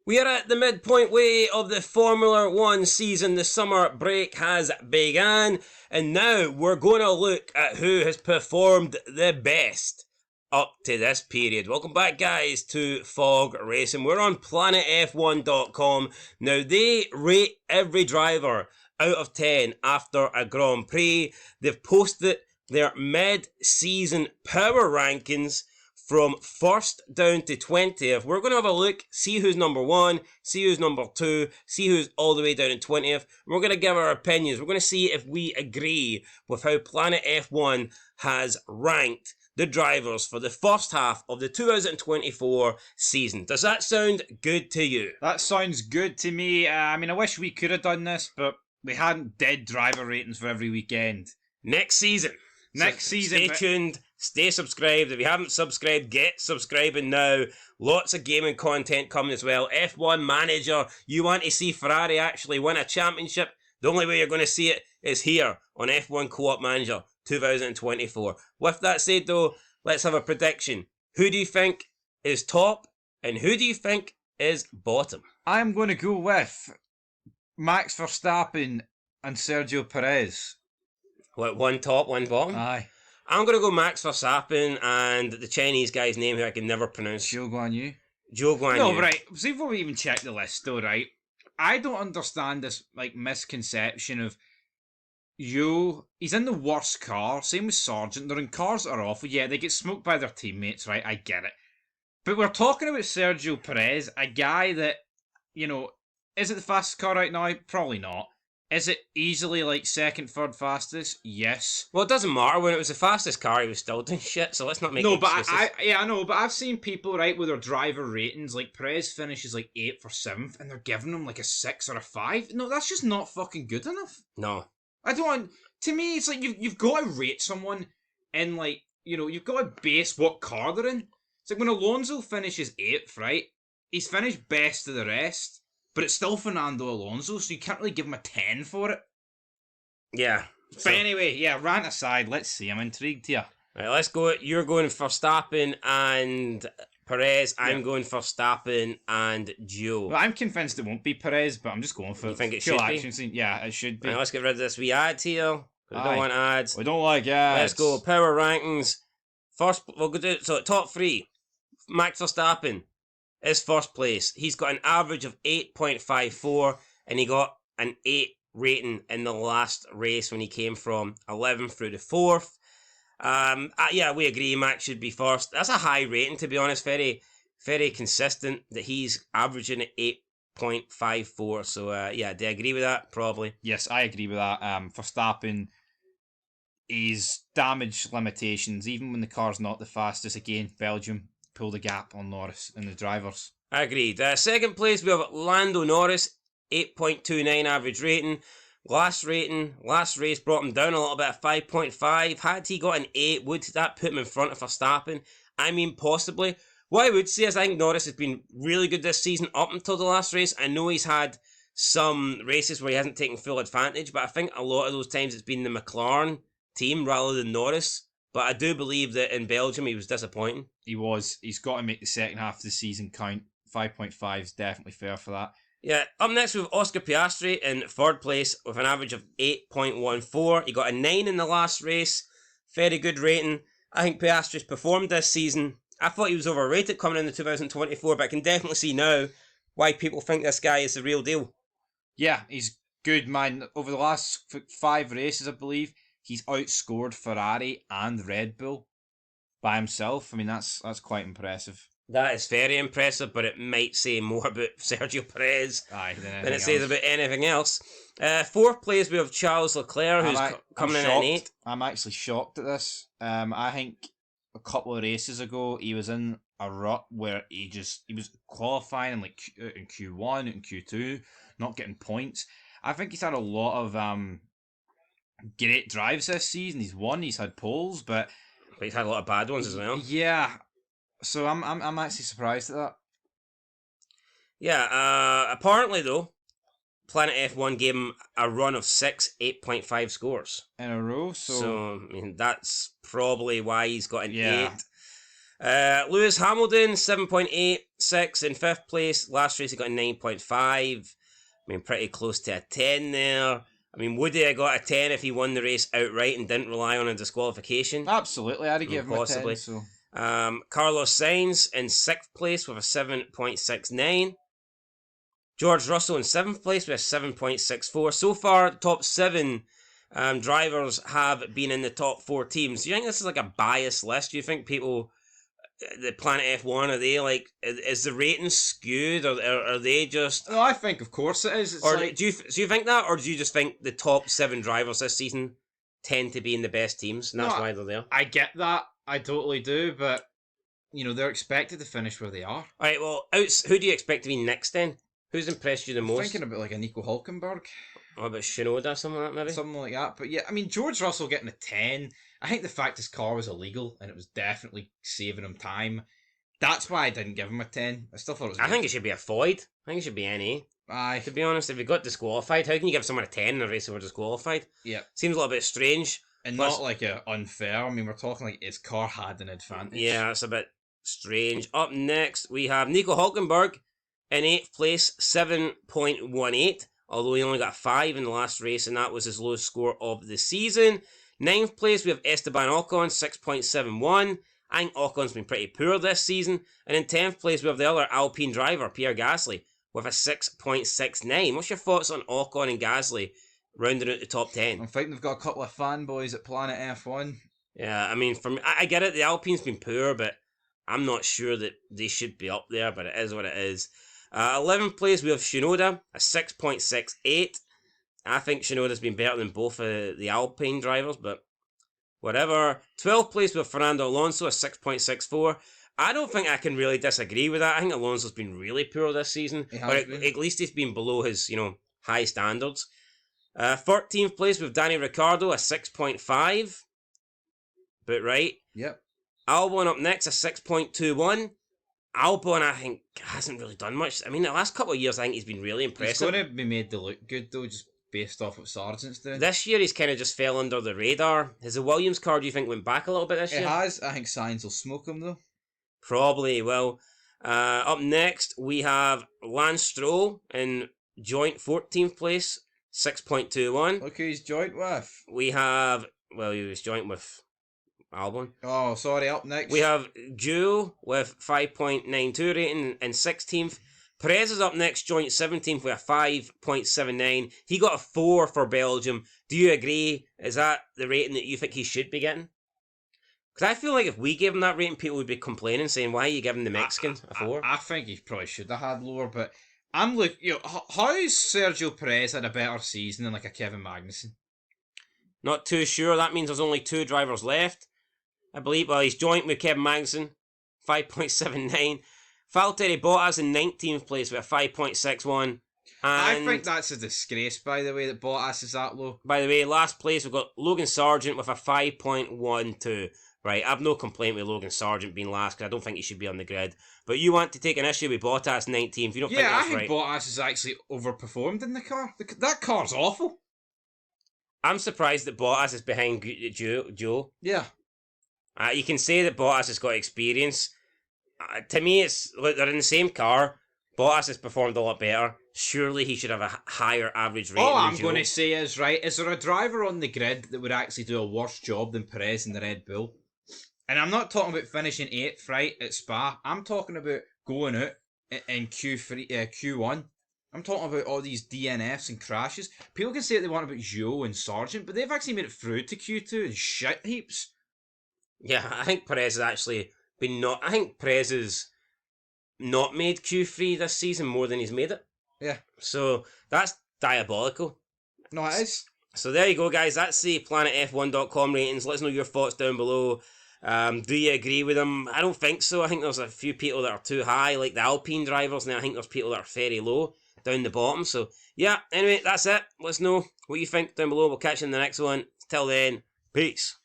We are at the midpoint way of the Formula One season. The summer break has begun, and now we're going to look at who has performed the best up to this period. Welcome back, guys, to Fog Racing. We're on planetf1.com. Now, they rate every driver out of 10 after a Grand Prix. They've posted their mid-season power rankings from 1st down to 20th. We're going to have a look, see who's number 1, see who's number 2, see who's all the way down in 20th. We're going to give our opinions. We're going to see if we agree with how Planet F1 has ranked the drivers for the first half of the 2024 season. Does that sound good to you? That sounds good to me. I wish we could have done this, but we hadn't dead driver ratings for every weekend. Next season. Stay tuned. Stay subscribed. If you haven't subscribed, get subscribing now. Lots of gaming content coming as well. F1 Manager. You want to see Ferrari actually win a championship? The only way you're going to see it is here on F1 Co-op Manager 2024. With that said though, let's have a prediction. Who do you think is top and who do you think is bottom? I'm going to go with Max Verstappen and Sergio Perez. What, one top, one bottom? Aye. I'm going to go Max Verstappen and the Chinese guy's name who I can never pronounce. Zhou Guanyu. Zhou Guanyu. No, right. See, before we even check the list though, right? I don't understand this misconception of he's in the worst car, same with Sargent. They're in cars that are awful. Yeah, they get smoked by their teammates, right? I get it. But we're talking about Sergio Perez, a guy that, is it the fastest car right now? Probably not. Is it easily second, third fastest? Yes. Well, it doesn't matter. When it was the fastest car, he was still doing shit, so let's not make excuses. I know, but I've seen people, right, with their driver ratings, Perez finishes 8th or 7th, and they're giving him a 6 or a 5. No, that's just not fucking good enough. No. I don't want, to me, it's you've got to rate someone in, you've got to base what car they're in. It's when Alonso finishes 8th, right, he's finished best of the rest. But it's still Fernando Alonso, so you can't really give him a 10 for it. Yeah. But anyway, yeah, rant aside, let's see. I'm intrigued here. Right, let's go. You're going for Verstappen and Perez. I'm going for Verstappen and Zhou. Well, I'm convinced it won't be Perez, but I'm just going for it. You think it should be? Scene. Yeah, it should be. Right, let's get rid of this wee ad here. We don't want ads. We don't like ads. Let's go. Power rankings. First, we'll go do so. Top 3. Max Verstappen is first place. He's got an average of 8.54 and he got an 8 rating in the last race when he came from 11th through to 4th. Yeah, we agree Max should be first. That's a high rating, to be honest. Very, very consistent that he's averaging at 8.54. So, yeah, do you agree with that? Probably. Yes, I agree with that. Verstappen, his damage limitations, even when the car's not the fastest, again, Belgium pull the gap on Norris and the drivers. Agreed. Second place, we have Lando Norris, 8.29 average rating. Last race brought him down a little bit at 5.5. Had he got an 8, would that put him in front of Verstappen? I mean, possibly. What I would say is I think Norris has been really good this season up until the last race. I know he's had some races where he hasn't taken full advantage, but I think a lot of those times it's been the McLaren team rather than Norris. But I do believe that in Belgium he was disappointing. He was. He's got to make the second half of the season count. 5.5 is definitely fair for that. Yeah, up next we have Oscar Piastri in third place with an average of 8.14. He got a 9 in the last race. Very good rating. I think Piastri's performed this season. I thought he was overrated coming into 2024, but I can definitely see now why people think this guy is the real deal. Yeah, he's good, man. Over the last 5 races, I believe, he's outscored Ferrari and Red Bull by himself. I mean, that's quite impressive. That is very impressive, but it might say more about Sergio Perez than it says about anything else. Fourth place, we have Charles Leclerc, who's coming in at 8. I'm actually shocked at this. I think a couple of races ago, he was in a rut where he was qualifying in Q1 and Q2, not getting points. I think he's had a lot of great drives this season. He's won, he's had poles, but he's had a lot of bad ones as well. Yeah, so I'm actually surprised at that. Yeah, apparently though, Planet F1 gave him a run of 6 8.5 scores in a row. So I mean that's probably why he's got an 8. Lewis Hamilton, 7.86 in 5th place. Last race he got a 9.5. I mean, pretty close to a 10 there. I mean, would he have got a 10 if he won the race outright and didn't rely on a disqualification? Absolutely, I'd give him possibly. a 10. So. Carlos Sainz in 6th place with a 7.69. George Russell in 7th place with a 7.64. So far, the top 7 drivers have been in the top 4 teams. Do you think this is like a biased list? Do you think people, the Planet F1, are they like, is the rating skewed, or are they just... No, I think of course it is. It's or like... do you think that, or do you just think the top 7 drivers this season tend to be in the best teams, and that's why they're there? I get that. I totally do, but, they're expected to finish where they are. Alright, well, who do you expect to be next then? Who's impressed you the most? Thinking about like a Nico Hulkenberg. What about Shinoda, something like that maybe? Something like that. But yeah, I mean, George Russell getting a 10. I think the fact his car was illegal and it was definitely saving him time. That's why I didn't give him a 10. I still thought it was I think it should be a void. I think it should be NA. Aye. To be honest, if he got disqualified, how can you give someone a 10 in a race that were disqualified? Yeah. Seems a little bit strange. And not like unfair. I mean, we're talking like his car had an advantage. Yeah, it's a bit strange. Up next, we have Nico Hulkenberg in 8th place, 7.18. Although he only got 5 in the last race, and that was his lowest score of the season. 9th place, we have Esteban Ocon, 6.71. I think Ocon's been pretty poor this season. And in 10th place, we have the other Alpine driver, Pierre Gasly, with a 6.69. What's your thoughts on Ocon and Gasly rounding out the top 10? I'm thinking they've got a couple of fanboys at Planet F1. Yeah, I mean, I get it, the Alpine's been poor, but I'm not sure that they should be up there, but it is what it is. 11th place, we have Shinoda, a 6.68. I think Shinoda's been better than both of the Alpine drivers, but whatever. 12th place, we have Fernando Alonso, a 6.64. I don't think I can really disagree with that. I think Alonso's been really poor this season. Or at least he's been below his, high standards. 13th place, we have Danny Ricciardo, a 6.5. But right. Yep. Albon up next, a 6.21. Albon, I think, hasn't really done much. I mean, the last couple of years, I think he's been really impressive. He's going to be made to look good, though, just based off what Sargent's doing. This year, he's kind of just fell under the radar. Has the Williams car, do you think, went back a little bit this year? It has. I think Sainz will smoke him, though. Probably will. Up next, we have Lance Stroll in joint 14th place, 6.21. Look who he's joint with. We have, he was joint with Albon. Oh, sorry, up next. We have Zhou with 5.92 rating in 16th. Perez is up next, joint 17th with a 5.79. He got a 4 for Belgium. Do you agree? Is that the rating that you think he should be getting? Because I feel like if we gave him that rating, people would be complaining, saying, why are you giving the Mexican a 4? I think he probably should have had lower, but I'm looking, how's Sergio Perez had a better season than like a Kevin Magnussen? Not too sure. That means there's only 2 drivers left. I believe, he's joint with Kevin Magnussen, 5.79. Valtteri Bottas in 19th place with a 5.61. I think that's a disgrace, by the way, that Bottas is that low. By the way, last place we've got Logan Sargent with a 5.12. Right, I've no complaint with Logan Sargent being last because I don't think he should be on the grid. But you want to take an issue with Bottas 19th. You don't think that's right? Yeah, I think Bottas has actually overperformed in the car. That car's awful. I'm surprised that Bottas is behind Joe. Yeah. You can say that Bottas has got experience. To me, they're in the same car. Bottas has performed a lot better. Surely he should have a higher average rating. All I'm going to say is, is there a driver on the grid that would actually do a worse job than Perez in the Red Bull? And I'm not talking about finishing 8th, right, at Spa. I'm talking about going out in Q1. I'm talking about all these DNFs and crashes. People can say what they want about Zhou and Sargent, but they've actually made it through to Q2 and shit heaps. Yeah, I think Perez has actually I think Perez has not made Q3 this season more than he's made it. Yeah. So that's diabolical. No, it is. So there you go, guys. That's the PlanetF1.com ratings. Let us know your thoughts down below. Do you agree with them? I don't think so. I think there's a few people that are too high, like the Alpine drivers, and then I think there's people that are very low down the bottom. So yeah, anyway, that's it. Let us know what you think down below. We'll catch you in the next one. Till then, peace.